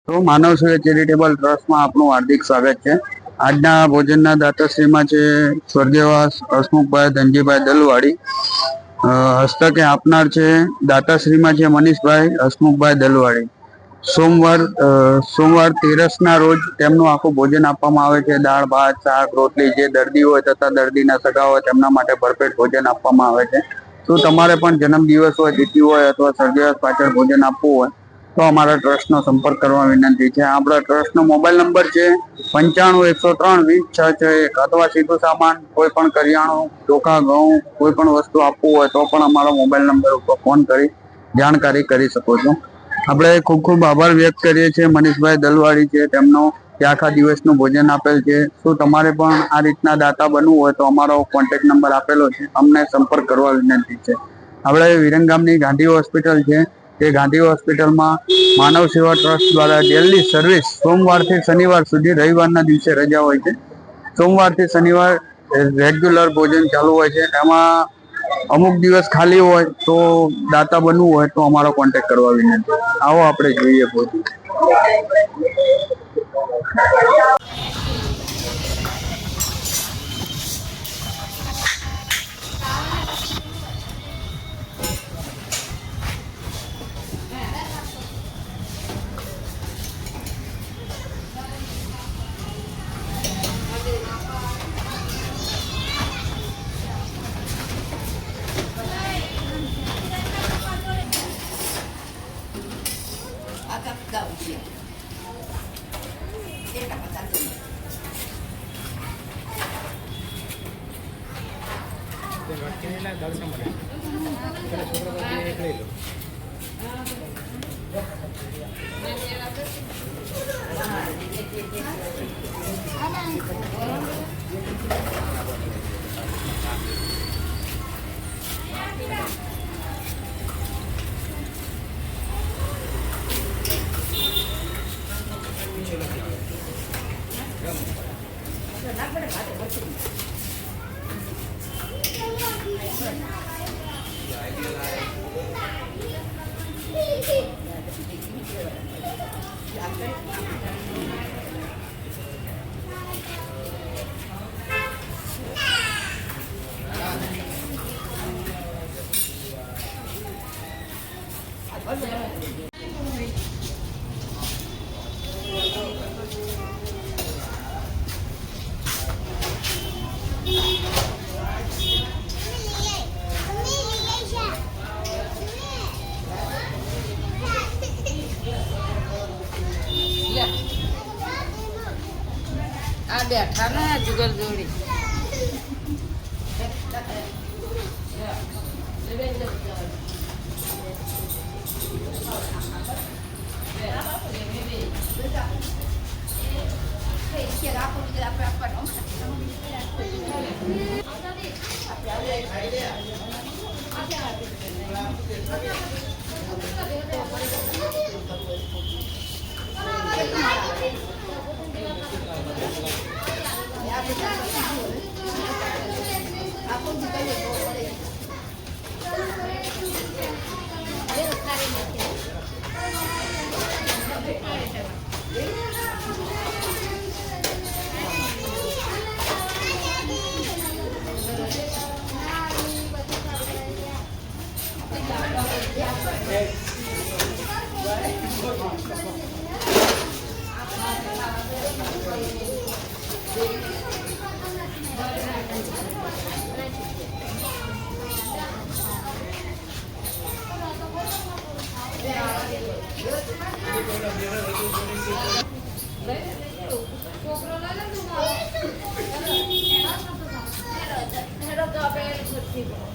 તો માનવ સેવા ચેરિટેબલ ટ્રસ્ટમાં આપનું હાર્દિક સ્વાગત છે। આજના ભોજનના દાતાશ્રીમાં છે સ્વર્ગવાસ હસમુખભાઈ ધનજીભાઈ દલવાડી। હસ્તકે આપનાર છે દાતાશ્રીમાં છે મનીષભાઈ હસમુખભાઈ દલવાડી। સોમવાર 13ના રોજ તેમનું આખું ભોજન આપવામાં આવે છે। દાળ ભાત શાક રોટલી જે દર્દી હોય તથા દર્દીના સગા હોય તેમના માટે ભરપેટ ભોજન આપવામાં આવે છે। શું તમારે પણ જન્મદિવસ હોય તિથિ હોય અથવા સર્ગવાસ પાછળ ભોજન આપવું હોય તો અમારા ટ્રસ્ટનો સંપર્ક કરવા વિનંતી છે। આપણા ટ્રસ્ટનો મોબાઈલ નંબર છે 95 103 20 661 અથવા સીધું સામાન કોઈ પણ કરિયાણું ચોખા ઘઉં કોઈ પણ વસ્તુ આપવું હોય તો પણ અમારા મોબાઈલ નંબર ઉપર ફોન કરી જાણકારી કરી શકો છો। આપણે ખૂબ ખૂબ આભાર વ્યક્ત કરીએ છીએ મનીષભાઈ દલવાડી છે તેમનો કે આખા દિવસનું ભોજન આપેલ છે। શું તમારે પણ આ રીતના દાતા બનવું હોય તો અમારો કોન્ટેક્ટ નંબર આપેલો છે, અમને સંપર્ક કરવા વિનંતી છે। આપણે વિરંગામની ગાંધી હોસ્પિટલ છે તે ગાંધી હોસ્પિટલમાં માનવ સેવા ટ્રસ્ટ દ્વારા ડેલી સર્વિસ સોમવારથી શનિવાર સુધી રવિવારના દિવસે રજા હોય છે। સોમવારથી શનિવાર રેગ્યુલર ભોજન ચાલુ હોય છે। એમાં અમુક દિવસ ખાલી હોય તો દાતા બનવું હોય તો અમારો કોન્ટેક્ટ કરવા વિનંતી। આવો આપણે જોઈએ ભોજન। આ બેઠા ને જુગલ જોડી Hello,